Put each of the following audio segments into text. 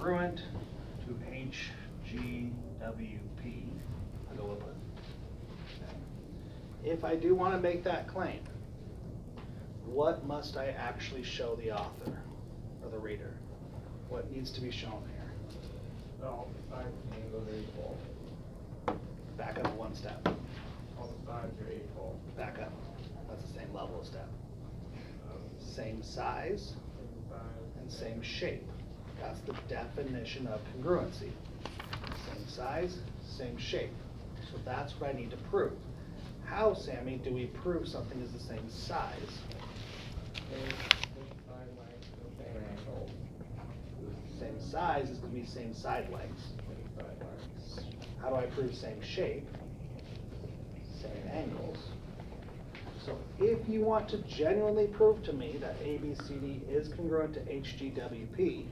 congruent to HGWP. I'll go with it. Okay. If I do want to make that claim, what must I actually show the author or the reader? What needs to be shown here? All the sides and angles are equal. Back up one step. All the sides are equal. Back up. That's the same level of step. Same size and same shape. That's the definition of congruency. Same size, same shape. So that's what I need to prove. How, Sammy, do we prove something is the same size? Same side length, same angle. Same size is going to be same side lengths. Same side length. How do I prove same shape? Same angles. So if you want to genuinely prove to me that ABCD is congruent to HGWP,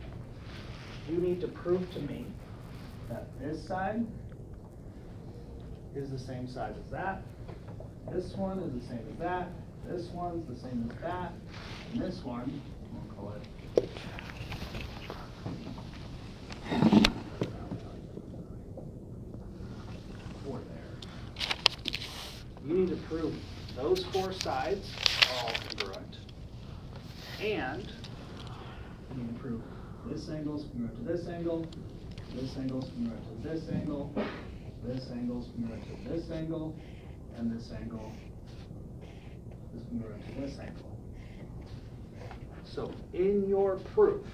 you need to prove to me that this side is the same size as that, this one is the same as that, this one's the same as that, and this one, we'll call it four there. You need to prove those four sides are all congruent, and you need to prove this angle is congruent to this angle, this angle is congruent to this angle, this angle is congruent to this angle, and this angle is congruent to this angle. So in your proof,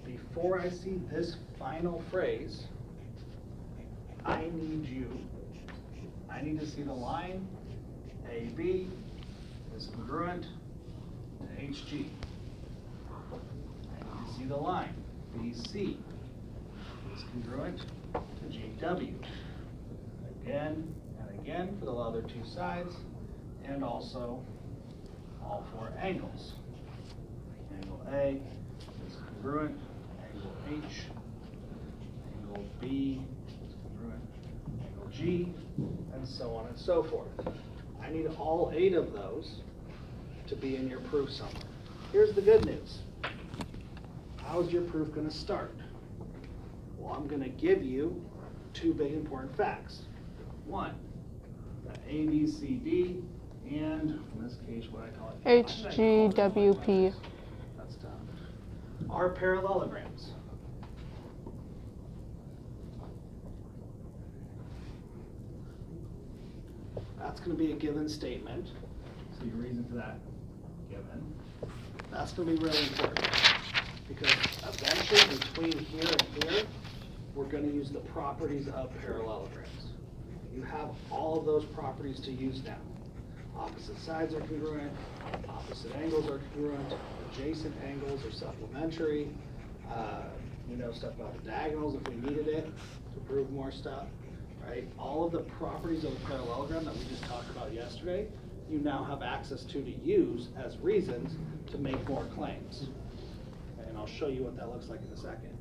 before I see this final phrase, I need to see the line AB is congruent to HG. I need to see the line BC is congruent to GW. Again and again for the other two sides, and also all four angles. Angle A is congruent, angle H, angle B is congruent, angle G, and so on and so forth. I need all 8 of those to be in your proof somewhere. Here's the good news. How's your proof going to start? Well, I'm going to give you 2 big important facts. One, that ABCD and, in this case, what I call it, HGWP. That's done. Are parallelograms. That's going to be a given statement. So your reason for that, given. That's going to be really important, because eventually between here and here, we're going to use the properties of parallelograms. You have all of those properties to use now. Opposite sides are congruent, opposite angles are congruent, adjacent angles are supplementary. We know stuff about the diagonals if we needed it to prove more stuff, right? All of the properties of a parallelogram that we just talked about yesterday, you now have access to use as reasons to make more claims. And I'll show you what that looks like in a second.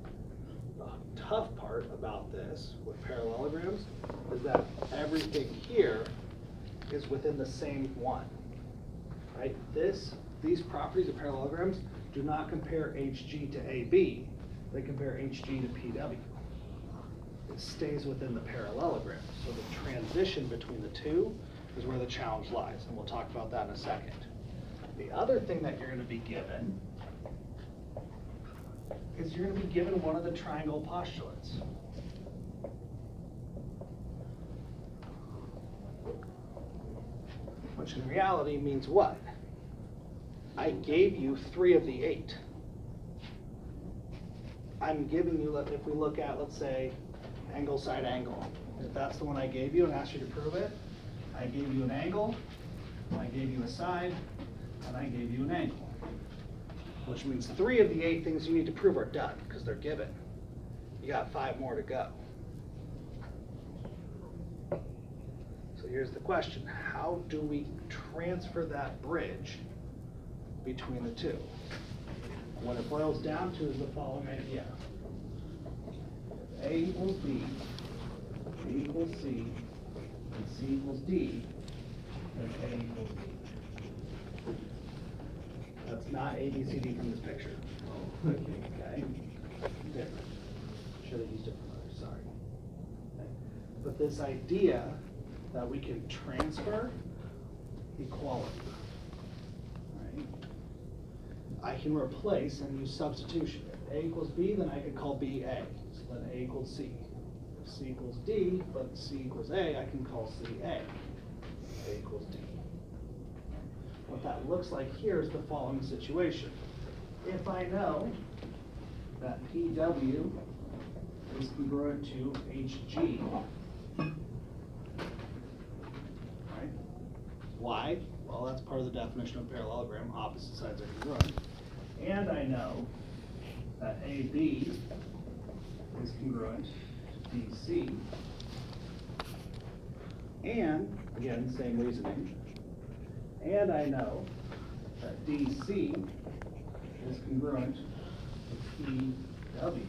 The tough part about this with parallelograms is that everything here is within the same one, right? These properties of parallelograms do not compare HG to AB, they compare HG to PW. It stays within the parallelogram. So the transition between the two is where the challenge lies, and we'll talk about that in a second. The other thing that you're going to be given is you're going to be given one of the triangle postulates. Which in reality means what? I gave you 3 of the 8. I'm giving you, if we look at, let's say, angle side angle. If that's the one I gave you and asked you to prove it, I gave you an angle, I gave you a side, and I gave you an angle. Which means 3 of the 8 things you need to prove are done, because they're given. You got 5 more to go. So here's the question. How do we transfer that bridge between the two? What it boils down to is the following idea. If A equals B, B equals C, and C equals D, then A equals B. That's not A, B, C, D from this picture. Okay? Different. But this idea that we can transfer equality, right? I can replace and use substitution. If A equals B, then I could call B A. So then A equals C. If C equals D, but C equals A, I can call C A. A equals D. What that looks like here is the following situation. If I know that PW is congruent to HG, right? Why? Well, that's part of the definition of parallelogram. Opposite sides are congruent. And I know that AB is congruent to DC. And, again, same reasoning. And I know that DC is congruent to PW.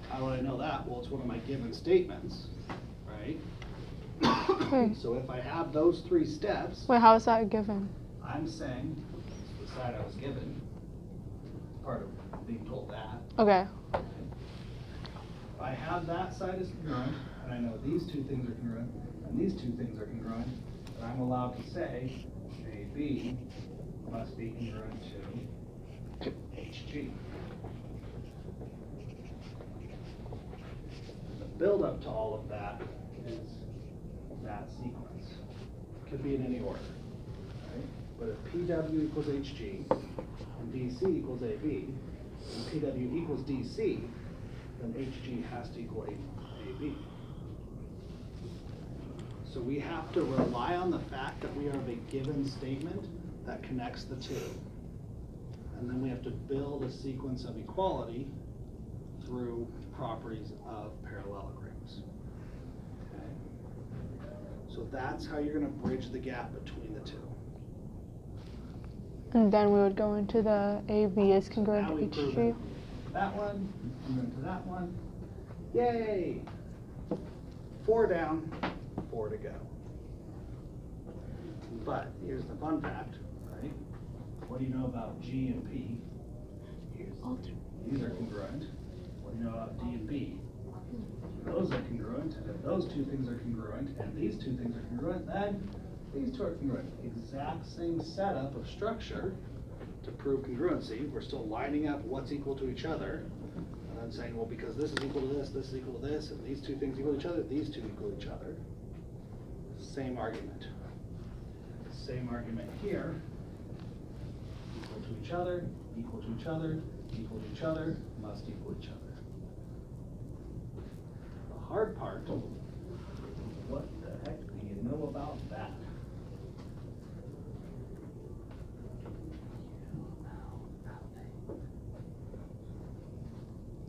How would I know that? Well, it's one of my given statements, right? So if I have those three steps, Wait, how is that given? I'm saying, it's the side I was given, part of being told that. Okay. If I have that side is congruent, and I know these two things are congruent, and these two things are congruent, then I'm allowed to say AB must be congruent to HG. The build-up to all of that is that sequence. Could be in any order, right? But if PW equals HG, and DC equals AB, and PW equals DC, then HG has to equal AB. So we have to rely on the fact that we have a given statement that connects the two. And then we have to build a sequence of equality through properties of parallelograms. Okay? So that's how you're going to bridge the gap between the two. And then we would go into the AB is congruent Now to we prove HG. it. That one, congruent to that one. Yay! 4 down, 4 to go. But here's the fun fact, right? What do you know about G and P? These are congruent. What do you know about D and B? Those are congruent, and if those two things are congruent, and these two things are congruent, then these two are congruent. Exact same setup of structure to prove congruency. We're still lining up what's equal to each other, and then saying, well, because this is equal to this is equal to this, and these two things equal to each other, these two equal to each other. Same argument. Same argument here. Equal to each other, equal to each other, equal to each other, must equal each other. The hard part, what the heck do you know about that?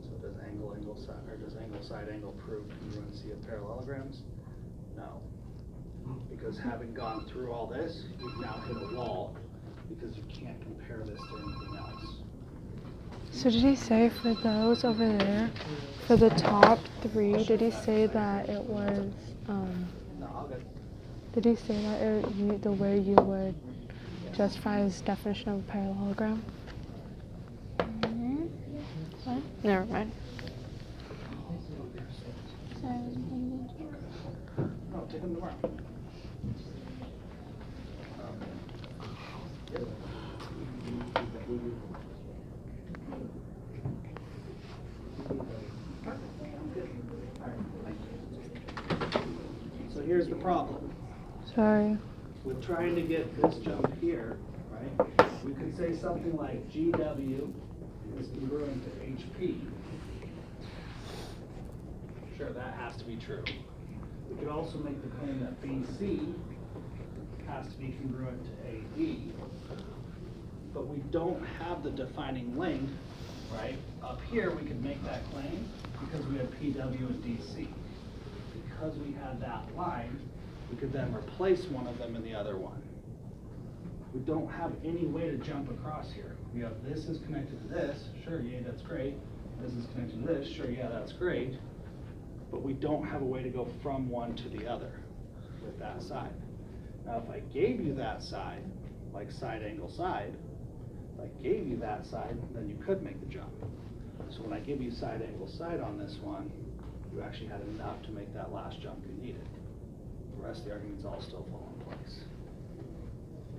So does angle side, or does angle side angle prove congruency of parallelograms? No. Because having gone through all this, you've now hit a wall because you can't compare this to anything else. So did he say for those over there, for the top 3, did he say that it was, No, I'll get. did he say that the way you would justify his definition of a parallelogram? What? Never mind. No, take them tomorrow. So here's the problem. Sorry. With trying to get this jump here, right? We could say something like GW is congruent to HP. Sure, that has to be true. We could also make the claim that BC has to be congruent to AD. But we don't have the defining link, right? Up here, we could make that claim because we have PW and DC. Because we had that line, we could then replace one of them in the other one. We don't have any way to jump across here. We have this is connected to this, sure, yeah, that's great. This is connected to this, sure, yeah, that's great. But we don't have a way to go from one to the other with that side. Now, if I gave you that side, like side angle side, if I gave you that side, then you could make the jump. So when I give you side angle side on this one, You actually had enough to make that last jump you needed. The rest of the arguments all still fall in place.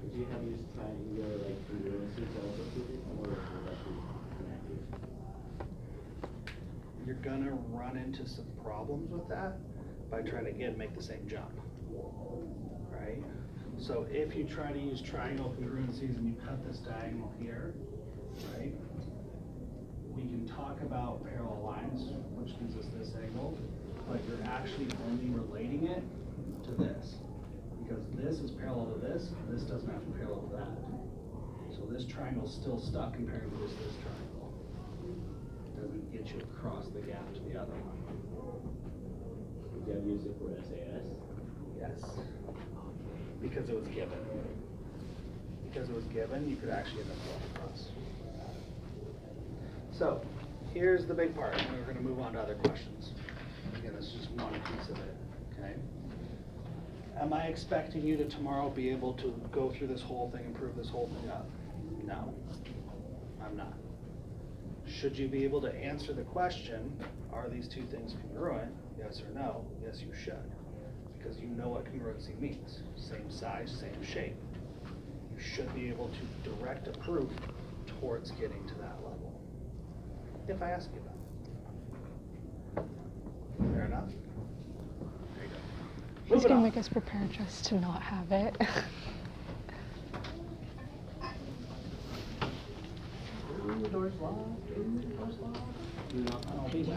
Would you have used triangular like congruency to also prove it, or would that be inactive? You're gonna run into some problems with that by trying to again make the same jump, right? So if you try to use triangle congruencies and you cut this diagonal here, right? We can talk about parallel lines, which gives us this angle, but you're actually only relating it to this. Because this is parallel to this, and this doesn't have to be parallel to that. So this triangle's still stuck compared to this triangle. It doesn't get you across the gap to the other one. Would you have used it for SAS? Yes. Because it was given. Because it was given, you could actually end up going across. So, here's the big part, and we're gonna move on to other questions. Again, this is just one piece of it, okay? Am I expecting you to tomorrow be able to go through this whole thing and prove this whole thing up? No, I'm not. Should you be able to answer the question, are these two things congruent? Yes or no? Yes, you should. Because you know what congruency means. Same size, same shape. You should be able to direct a proof towards getting to that level. If I ask you that. Fair enough? There you go. He's Moving gonna on. make us prepare just to not have it. Ooh, door's locked. Ooh, door's locked. Do not I'll be back.